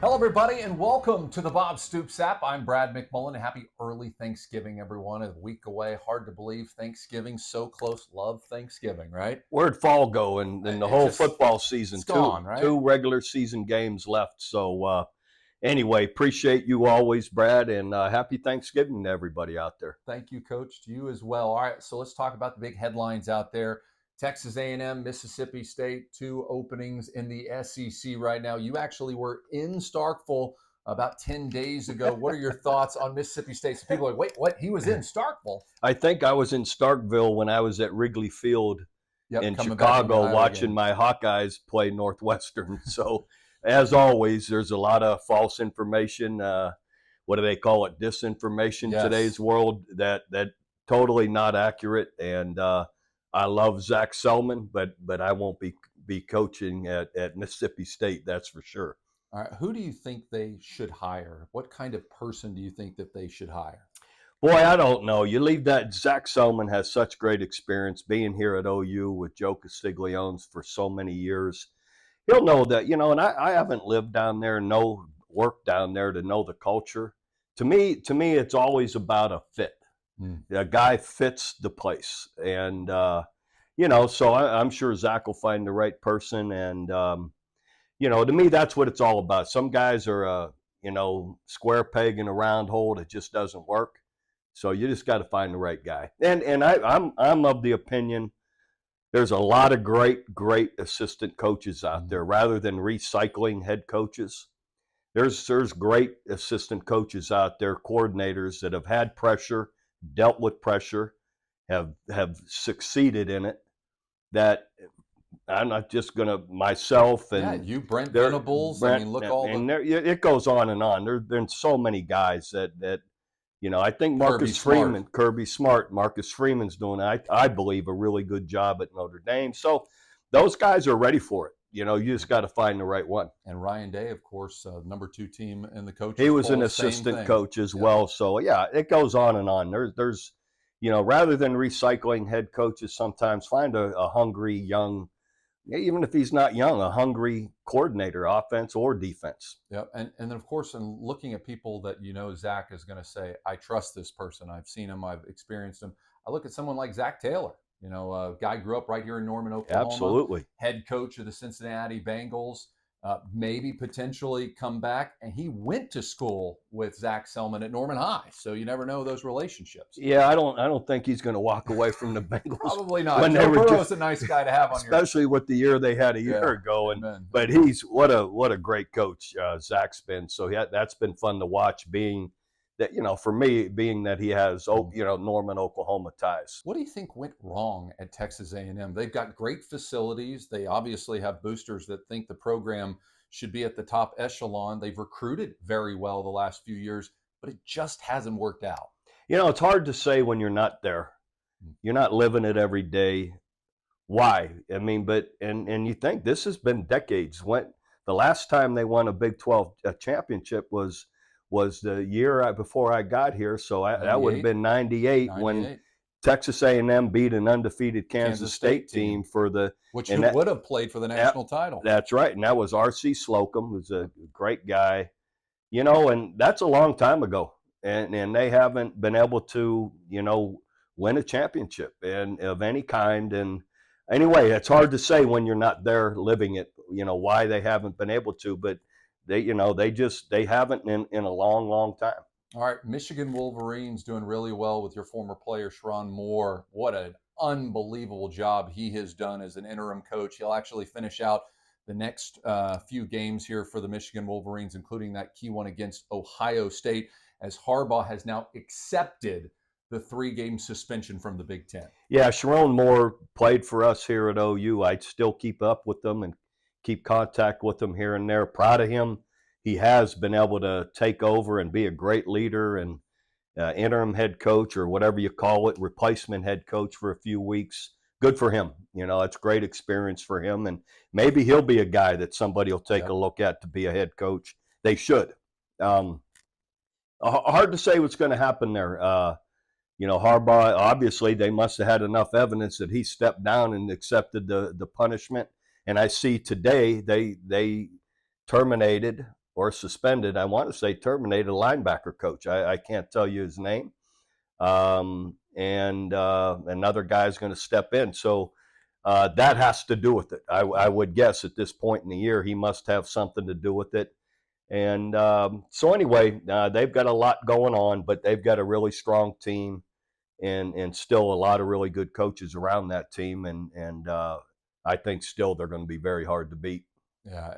Hello, everybody, and welcome to the Bob Stoops app. I'm Brad McMullen. Happy early Thanksgiving, everyone. A week away. Hard to believe Thanksgiving so close. Love Thanksgiving, right? Where'd fall go in the It whole just, football season? it's gone, right? Two regular season games left. So anyway, appreciate you always, Brad, and happy Thanksgiving to everybody out there. Thank you, Coach. To you as well. All right, so let's talk about the big headlines out there. Texas A&M, Mississippi State, two openings in the SEC right now. You actually were in Starkville about 10 days ago. What are your thoughts on Mississippi State? So people are like, wait, what? He was in Starkville? I think I was in Starkville when I was at Wrigley Field in Chicago watching my Hawkeyes play Northwestern. So as always, there's a lot of false information. What do they call it? Disinformation in today's world that totally not accurate. And I love Zach Selman, but I won't be coaching at Mississippi State, that's for sure. All right, who do you think they should hire? What kind of person do you think that they should hire? Boy, I don't know. You leave that. Zach Selman has such great experience being here at OU with Joe Castiglione's for so many years. He'll know that, and I haven't lived down there, worked down there to know the culture. To me, it's always about a fit. A guy fits the place. And, so I'm sure Zach will find the right person. And, to me, that's what it's all about. Some guys are, square peg in a round hole that just doesn't work. So you just got to find the right guy. And I'm of the opinion there's a lot of great assistant coaches out there. Rather than recycling head coaches, there's great assistant coaches out there, coordinators that have had pressure, dealt with pressure, have succeeded in it. That I'm not just going to myself and you, Brent Venables. It goes on and on. There's so many guys that I think Marcus Freeman's doing, I believe, a really good job at Notre Dame. So those guys are ready for it. You just got to find the right one. And Ryan Day, of course, number 2 team in the coaches. He was an assistant coach as well. So yeah, it goes on and on. There's rather than recycling head coaches, sometimes find a hungry young, even if he's not young, a hungry coordinator, offense or defense. Yeah, and then of course, in looking at people that Zach is going to say, I trust this person. I've seen him. I've experienced him. I look at someone like Zach Taylor. A guy grew up right here in Norman, Oklahoma. Absolutely. Head coach of the Cincinnati Bengals. Maybe potentially come back, and he went to school with Zach Selman at Norman High. So you never know those relationships. Yeah, I don't think he's going to walk away from the Bengals. Probably not. Joe Burrow's a nice guy to have on especially with the year they had a year ago. But he's what a great coach Zach's been. So that's been fun to watch. Being that for me, being that he has Norman, Oklahoma ties. What do you think went wrong at Texas A&M? They've got great facilities. They obviously have boosters that think the program should be at the top echelon. They've recruited very well the last few years, but it just hasn't worked out. It's hard to say when you're not there. You're not living it every day. Why? I mean, but and you think this has been decades. When the last time they won a Big 12 championship was the year before I got here, so that would have been 98 when Texas A&M beat an undefeated Kansas State team for the which would have played for the national title. That's right, and that was R.C. Slocum, who's a great guy, and that's a long time ago, and they haven't been able to win a championship and of any kind. And anyway, it's hard to say when you're not there living it, why they haven't been able to, but they haven't in a long time. All right, Michigan Wolverines doing really well with your former player, Sharon Moore. What an unbelievable job he has done as an interim coach. He'll actually finish out the next few games here for the Michigan Wolverines, including that key one against Ohio State, as Harbaugh has now accepted the 3-game suspension from the Big Ten. Yeah, Sharon Moore played for us here at OU. I still keep up with them and keep contact with him here and there. Proud of him. He has been able to take over and be a great leader and interim head coach, or whatever you call it, replacement head coach for a few weeks. Good for him. It's great experience for him, and maybe he'll be a guy that somebody will take a look at to be a head coach. They should. Hard to say what's going to happen there. Harbaugh, obviously, they must have had enough evidence that he stepped down and accepted the punishment. And I see today they terminated or suspended. I want to say terminated a linebacker coach. I can't tell you his name. And another guy's going to step in. So that has to do with it. I would guess at this point in the year, he must have something to do with it. And so anyway, they've got a lot going on, but they've got a really strong team and still a lot of really good coaches around that team. And I think still they're going to be very hard to beat. Yeah,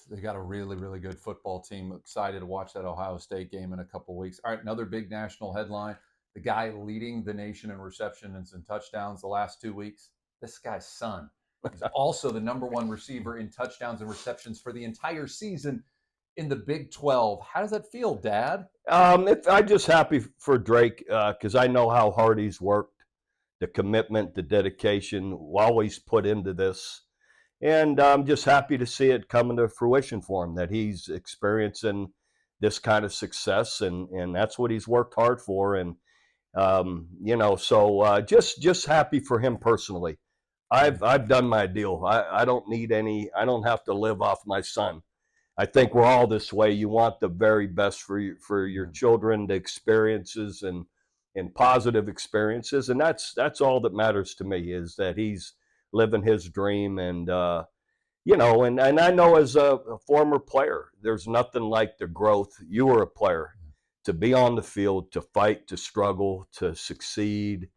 they got a really, really good football team. Excited to watch that Ohio State game in a couple of weeks. All right, another big national headline. The guy leading the nation in receptions and touchdowns the last 2 weeks, this guy's son. He's also the number one receiver in touchdowns and receptions for the entire season in the Big 12. How does that feel, Dad? I'm just happy for Drake because I know how hard he's worked, the commitment, the dedication, always put into this. And I'm just happy to see it coming to fruition for him, that he's experiencing this kind of success, and that's what he's worked hard for. And so just happy for him personally. I've done my deal. I don't need any. I don't have to live off my son. I think we're all this way. You want the very best for your children, the experiences and positive experiences, and that's all that matters to me, is that he's living his dream. And and I know as a former player, there's nothing like the growth. You were a player, to be on the field, to fight, to struggle, to succeed.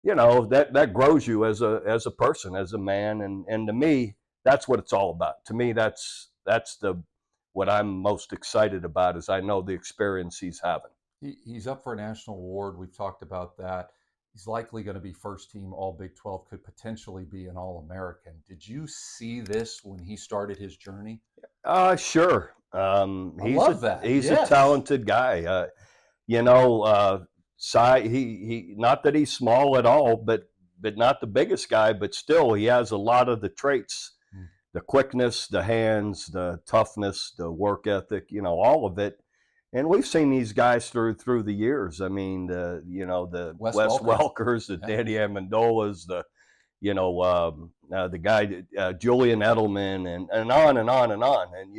That grows you as a person, as a man. And to me, that's what it's all about. To me, that's the what I'm most excited about, is I know the experience he's having. He's up for a national award. We've talked about that. He's likely going to be first team All Big 12, could potentially be an All American. Did you see this when he started his journey? Sure. I love that. He's Yes. a talented guy. He not that he's small at all, but not the biggest guy, but still he has a lot of the traits, the quickness, the hands, the toughness, the work ethic, all of it. And we've seen these guys through the years. I mean, the Wes Welkers, the Danny Amendolas, the guy Julian Edelman, and on and on and on, and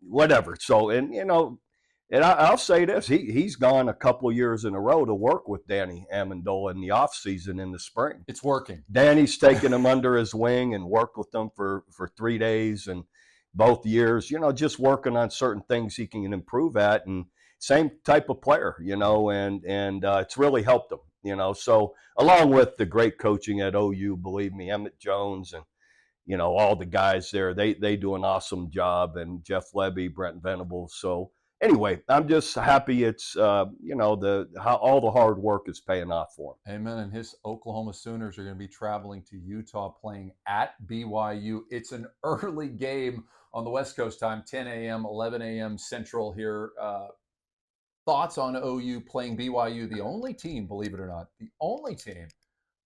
whatever. So and I'll say this: he's gone a couple of years in a row to work with Danny Amendola in the off season in the spring. It's working. Danny's taken him under his wing and worked with them for 3 days, and both years, just working on certain things he can improve at, and same type of player, and it's really helped him, So along with the great coaching at OU, believe me, Emmett Jones and all the guys there, they do an awesome job, and Jeff Levy, Brent Venables. So anyway, I'm just happy it's how all the hard work is paying off for him. Amen. And his Oklahoma Sooners are going to be traveling to Utah, playing at BYU. It's an early game on the West Coast time, 10 a.m., 11 a.m. Central here. Thoughts on OU playing BYU, the only team, believe it or not, the only team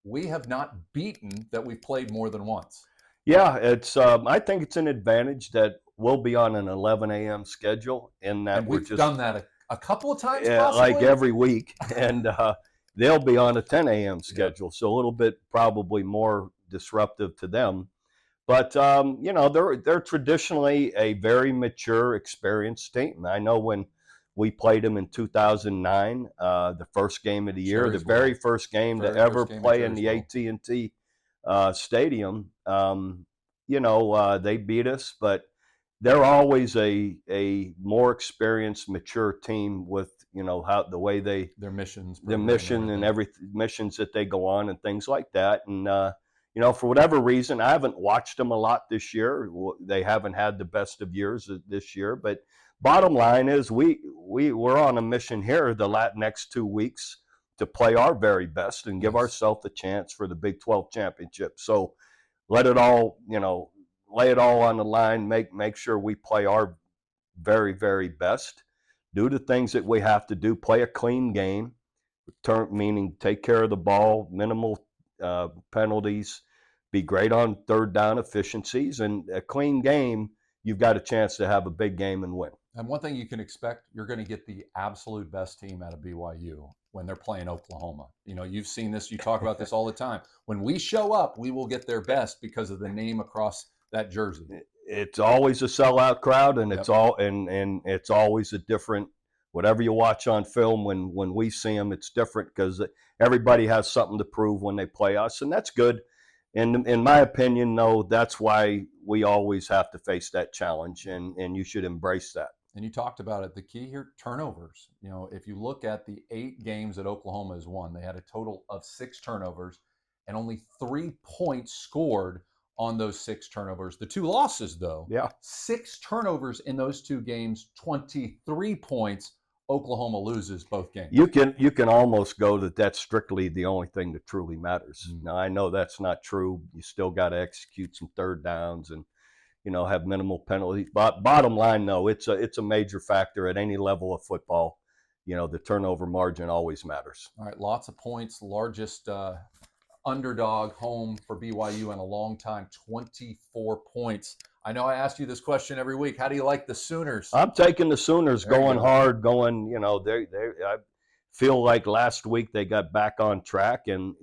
we have not beaten that we've played more than once. Yeah, it's. I think it's an advantage that we'll be on an 11 a.m. schedule, in that and we've done that a couple of times, like every week, and they'll be on a 10 a.m. schedule, so a little bit probably more disruptive to them. But they're traditionally a very mature, experienced team. I know when we played them in 2009, the first game of the year, the very first game to ever play in the AT&T stadium. They beat us, but they're always a more experienced, mature team with how the way their missions and missions that they go on and things like that. And for whatever reason, I haven't watched them a lot this year. They haven't had the best of years this year, but bottom line is we're on a mission here the next 2 weeks to play our very best and give ourselves a chance for the Big 12 championship. So let it all, lay it all on the line, make sure we play our very, very best, do the things that we have to do, play a clean game, meaning take care of the ball, minimal penalties, be great on third down efficiencies, and a clean game, you've got a chance to have a big game and win. And one thing you can expect, you're going to get the absolute best team out of BYU when they're playing Oklahoma. You've seen this, you talk about this all the time. When we show up, we will get their best because of the name across that jersey. it's always a sellout crowd, and Yep. and it's always a different. Whatever you watch on film, when we see them, it's different because everybody has something to prove when they play us, and that's good. And in my opinion, though, that's why we always have to face that challenge, and you should embrace that. And you talked about it. The key here, turnovers. You know, if you look at the 8 games that Oklahoma has won, they had a total of 6 turnovers and only 3 points scored on those 6 turnovers. The 2 losses, though, Yeah, 6 turnovers in those 2 games, 23 points. Oklahoma loses both games. you can almost go that that's strictly the only thing that truly matters. Now I know that's not true. You still got to execute some third downs and have minimal penalties. But bottom line, though, it's a major factor at any level of football. The turnover margin always matters. All right, lots of points. Largest underdog home for BYU in a long time, 24 points. I know I asked you this question every week. How do you like the Sooners? I'm taking the Sooners, There you going go. hard, going. I feel like last week they got back on track and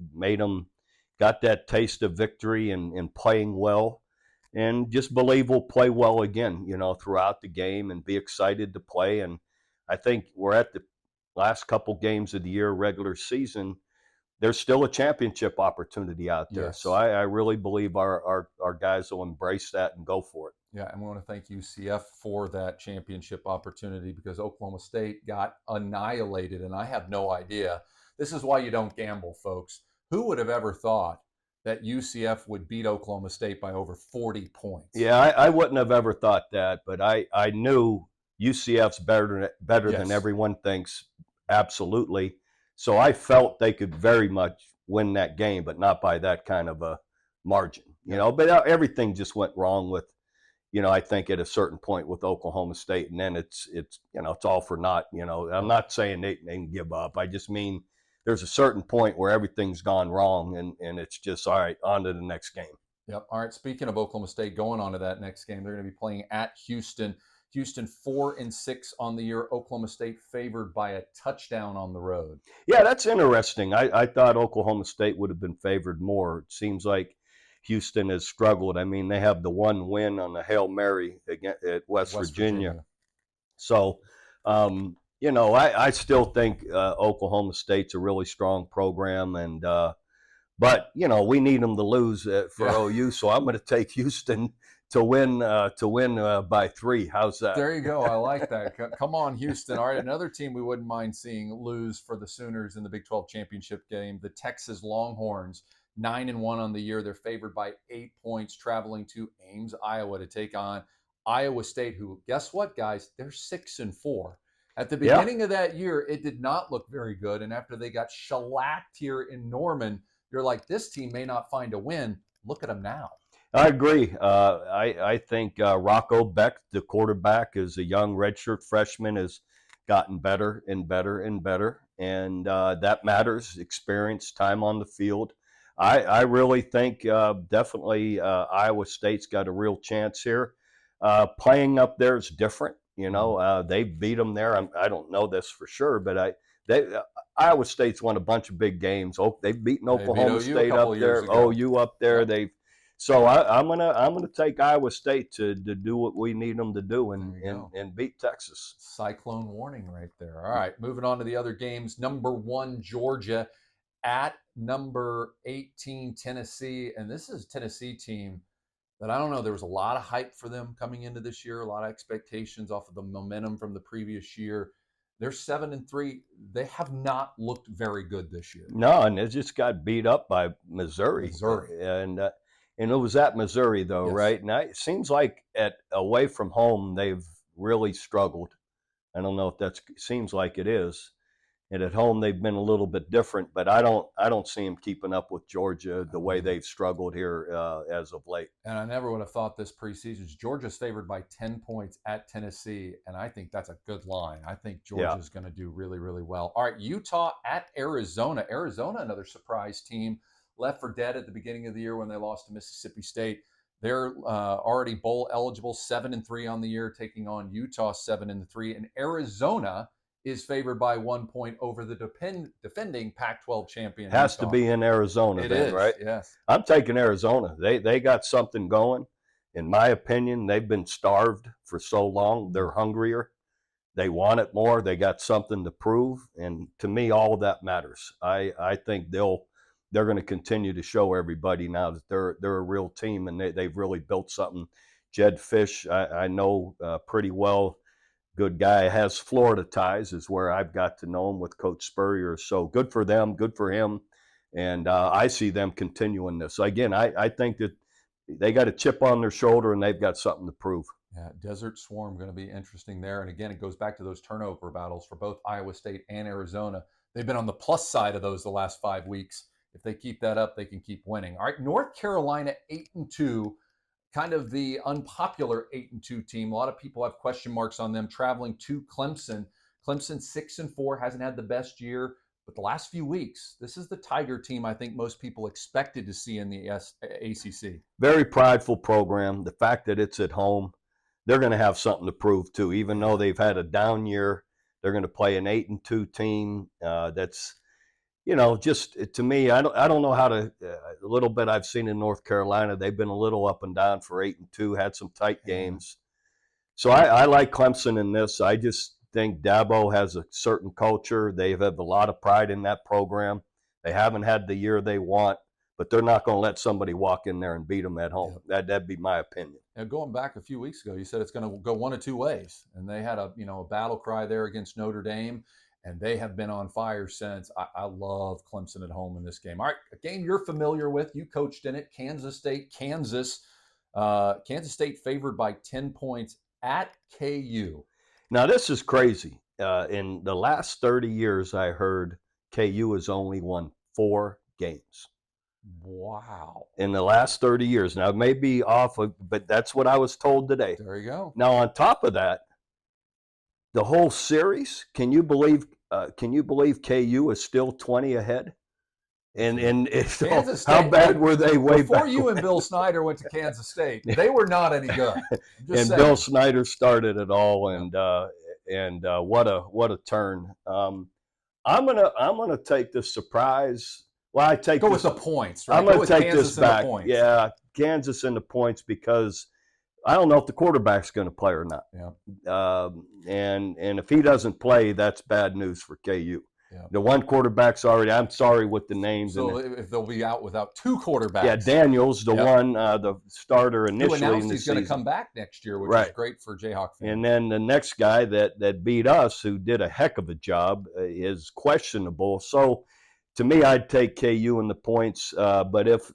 got that taste of victory and playing well. And just believe we'll play well again, throughout the game and be excited to play. And I think we're at the last couple games of the year, regular season. There's still a championship opportunity out there. Yes. So I really believe our guys will embrace that and go for it. Yeah, and we want to thank UCF for that championship opportunity because Oklahoma State got annihilated, and I have no idea. This is why you don't gamble, folks. Who would have ever thought that UCF would beat Oklahoma State by over 40 points? Yeah, I wouldn't have ever thought that, but I knew UCF's better Yes. than everyone thinks, absolutely. So I felt they could very much win that game, but not by that kind of a margin, But everything just went wrong with, I think at a certain point with Oklahoma State, and then it's all for naught. I'm not saying they can give up. I just mean there's a certain point where everything's gone wrong, and it's just all right, on to the next game. Yep. All right. Speaking of Oklahoma State, going on to that next game, they're going to be playing at Houston. Houston 4-6 on the year. Oklahoma State favored by a touchdown on the road. Yeah, that's interesting. I thought Oklahoma State would have been favored more. It seems like Houston has struggled. I mean, they have the one win on the Hail Mary at West Virginia. So, I still think Oklahoma State's a really strong program, and but we need them to lose for OU. So I'm going to take Houston to win by 3. How's that? There you go. I like that. Come on, Houston. All right, another team we wouldn't mind seeing lose for the Sooners in the Big 12 championship game, the Texas Longhorns. 9-1 on the year. They're favored by 8 points, traveling to Ames, Iowa, to take on Iowa State, who, guess what, guys? They're 6-4. At the beginning of that year, it did not look very good. And after they got shellacked here in Norman, you're like, this team may not find a win. Look at them now. I agree. I think Rocco Beck, the quarterback, is a young redshirt freshman, has gotten better and better and better. And that matters, experience, time on the field. I really think definitely Iowa State's got a real chance here. Playing up there is different. They beat them there. I don't know this for sure, but Iowa State's won a bunch of big games. They've beaten Oklahoma State up there, OU up there. Yep. So I'm gonna take Iowa State to do what we need them to do and beat Texas. Cyclone warning right there. All right, moving on to the other games. Number 1, Georgia at number 18, Tennessee. And this is a Tennessee team that I don't know. There was a lot of hype for them coming into this year, a lot of expectations off of the momentum from the previous year. They're 7-3. They have not looked very good this year. No, and they just got beat up by Missouri. And it was at Missouri, though, Yes. right? And it seems like away from home, they've really struggled. I don't know if seems like it is. And at home, they've been a little bit different, but I don't see them keeping up with Georgia the way they've struggled here as of late. And I never would have thought this preseason. Georgia's favored by 10 points at Tennessee, and I think that's a good line. I think Georgia's going to do really, really well. All right, Utah at Arizona. Arizona, another surprise team, left for dead at the beginning of the year when they lost to Mississippi State. They're already bowl eligible, 7-3 on the year, taking on Utah 7-3, and Arizona is favored by 1 point over the defending Pac-12 champion. Has Utah. To be in Arizona, it then, is, right? Yes. I'm taking Arizona. They got something going, In my opinion, they've been starved for so long. They're hungrier. They want it more. They got something to prove, and to me, all of that matters. I think they're going to continue to show everybody now that they're a real team, and they've really built something. Jed Fish, I know pretty well. Good guy, has Florida ties, is where I've got to know him with Coach Spurrier. So good for them, good for him, and I see them continuing this. So again, I think that they got a chip on their shoulder and they've got something to prove. Yeah, Desert Swarm going to be interesting there. And again, it goes back to those turnover battles for both Iowa State and Arizona. They've been on the plus side of those the last 5 weeks. If they keep that up, they can keep winning. All right, North Carolina 8-2, kind of the unpopular 8-2 team. A lot of people have question marks on them traveling to Clemson. Clemson 6-4, hasn't had the best year, but the last few weeks, this is the Tiger team I think most people expected to see in the ACC. Very prideful program. The fact that it's at home, they're going to have something to prove too. Even though they've had a down year, they're going to play an 8-2 team. That's, just to me, I don't know how to. A little bit I've seen in North Carolina, they've been a little up and down for 8-2, had some tight games. So I like Clemson in this. I just think Dabo has a certain culture. They have a lot of pride in that program. They haven't had the year they want, but they're not going to let somebody walk in there and beat them at home. That'd be my opinion. And going back a few weeks ago, you said it's going to go one of two ways, and they had a battle cry there against Notre Dame, and they have been on fire since. I love Clemson at home in this game. All right, a game you're familiar with. You coached in it. Kansas State, Kansas. Kansas State favored by 10 points at KU. Now this is crazy. In the last 30 years, I heard KU has only won 4 games. Wow. In the last 30 years. Now, it may be off, but that's what I was told today. There you go. Now, on top of that, the whole series, can you believe KU is still 20 ahead? And Kansas State, how bad were they way before back? you and Bill Snyder went to Kansas State, they were not any good. And saying. Bill Snyder started it all, and what a turn. I'm gonna take the surprise. Well, I take go with the points. Right? I'm going to take Kansas this back. Yeah, Kansas in the points because I don't know if the quarterback's going to play or not. Yeah. And if he doesn't play, that's bad news for KU. Yeah. The one quarterback's already. I'm sorry with the names. So if they'll be out without 2 quarterbacks. Yeah, Daniels, the one, the starter initially. Who announced in the he's going to come back next year, which is great for Jayhawk fans. And then the next guy that beat us, who did a heck of a job, is questionable. So. To me, I'd take KU in the points, but if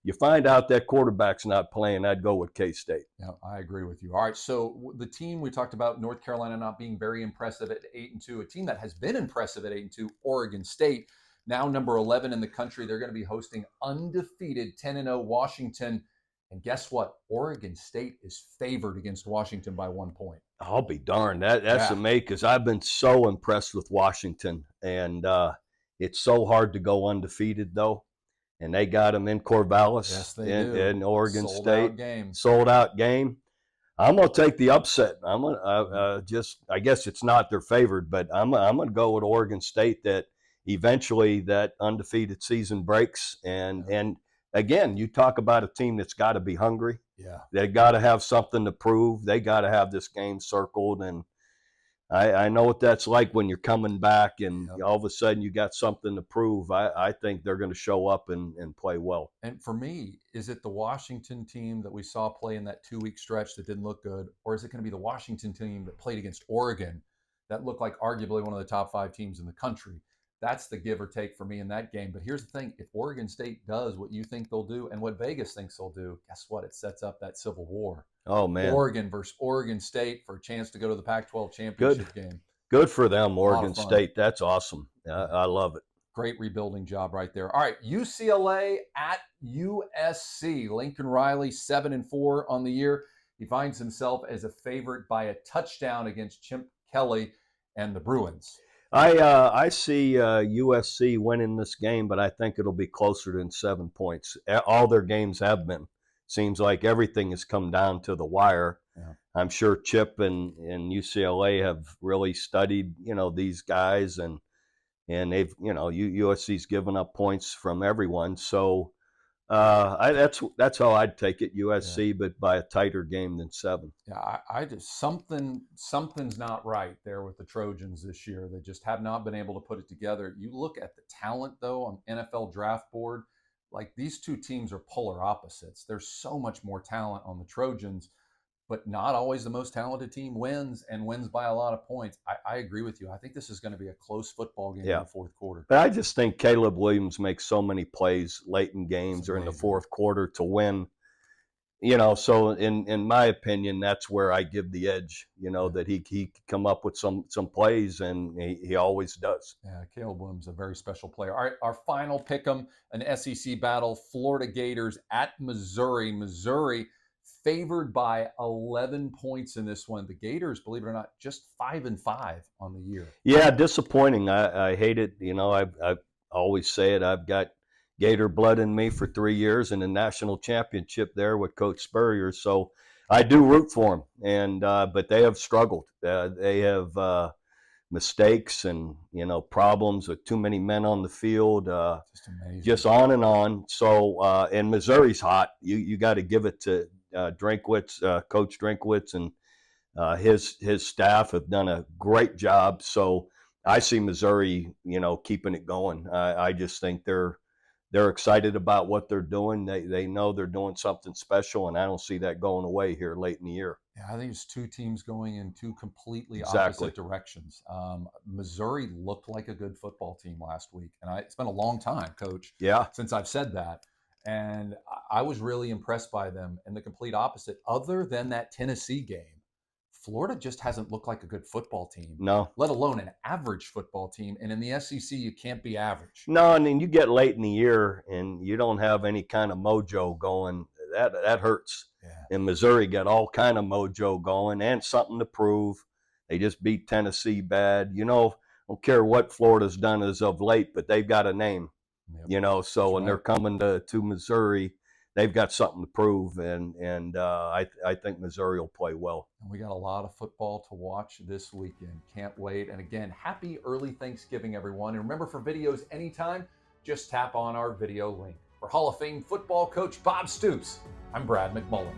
you find out that quarterback's not playing, I'd go with K-State. Yeah, I agree with you. All right, so the team we talked about, North Carolina not being very impressive at 8-2, a team that has been impressive at 8-2, Oregon State, now number 11 in the country. They're going to be hosting undefeated 10-0 Washington. And guess what? Oregon State is favored against Washington by 1 point. I'll be darned. That's amazing because I've been so impressed with Washington, and it's so hard to go undefeated, though. And they got them in Corvallis. Yes, they do. In Oregon Sold State. Out game. Sold out game. I'm going to take the upset. I'm going to I guess it's not their favored, but I'm going to go with Oregon State that eventually that undefeated season breaks. And again, you talk about a team that's got to be hungry. Yeah. They got to have something to prove. They got to have this game circled, and I know what that's like when you're coming back and all of a sudden you got something to prove. I think they're going to show up and play well. And for me, is it the Washington team that we saw play in that 2-week stretch that didn't look good, or is it going to be the Washington team that played against Oregon that looked like arguably one of the top 5 teams in the country? That's the give or take for me in that game. But here's the thing. If Oregon State does what you think they'll do and what Vegas thinks they'll do, guess what? It sets up that Civil War. Oh, man. Oregon versus Oregon State for a chance to go to the Pac-12 championship game. Good for them, Oregon State. That's awesome. I love it. Great rebuilding job right there. All right, UCLA at USC. Lincoln Riley, 7-4 on the year. He finds himself as a favorite by a touchdown against Chip Kelly and the Bruins. I see USC winning this game, but I think it'll be closer than 7 points. All their games have been. Seems like everything has come down to the wire. Yeah. I'm sure Chip and UCLA have really studied, these guys, and they've, USC's given up points from everyone. So That's how I'd take it, Yeah. USC, but by a tighter game than 7. Yeah, I just something's not right there with the Trojans this year. They just have not been able to put it together. You look at the talent though on NFL draft board, like these two teams are polar opposites. There's so much more talent on the Trojans, but not always the most talented team wins and wins by a lot of points. I agree with you. I think this is going to be a close football game in Yeah. the fourth quarter. But I just think Caleb Williams makes so many plays late in It's games or in the amazing. fourth quarter to win. So in my opinion, that's where I give the edge. That he could come up with some plays, and he always does. Yeah, Caleb Williams, a very special player. All right, our final pick'em, an SEC battle: Florida Gators at Missouri. Missouri favored by 11 points in this one. The Gators, believe it or not, just 5-5 on the year. Yeah, disappointing. I hate it. I always say it. I've got Gator blood in me for 3 years and a national championship there with Coach Spurrier. So I do root for them, but they have struggled. They have mistakes and problems with too many men on the field. Just amazing. Just on and on. So and Missouri's hot. You got to give it to Drinkwitz, Coach Drinkwitz, and his staff have done a great job. So I see Missouri, keeping it going. I just think they're excited about what they're doing. They know they're doing something special, and I don't see that going away here late in the year. Yeah, I think it's two teams going in two completely Exactly. opposite directions. Missouri looked like a good football team last week, and it's been a long time, Coach, Yeah. since I've said that. And I was really impressed by them. And the complete opposite, other than that Tennessee game, Florida just hasn't looked like a good football team, No. let alone an average football team. And in the SEC, you can't be average. No, and then you get late in the year and you don't have any kind of mojo going. That hurts. Yeah. And Missouri got all kind of mojo going and something to prove. They just beat Tennessee bad. I don't care what Florida's done as of late, but they've got a name. Yep. So when right. they're coming to Missouri, they've got something to prove, and I think Missouri will play well. And we got a lot of football to watch this weekend. Can't wait. And again, happy early Thanksgiving, everyone. And remember, for videos anytime, just tap on our video link. For Hall of Fame football coach Bob Stoops, I'm Brad McMullen.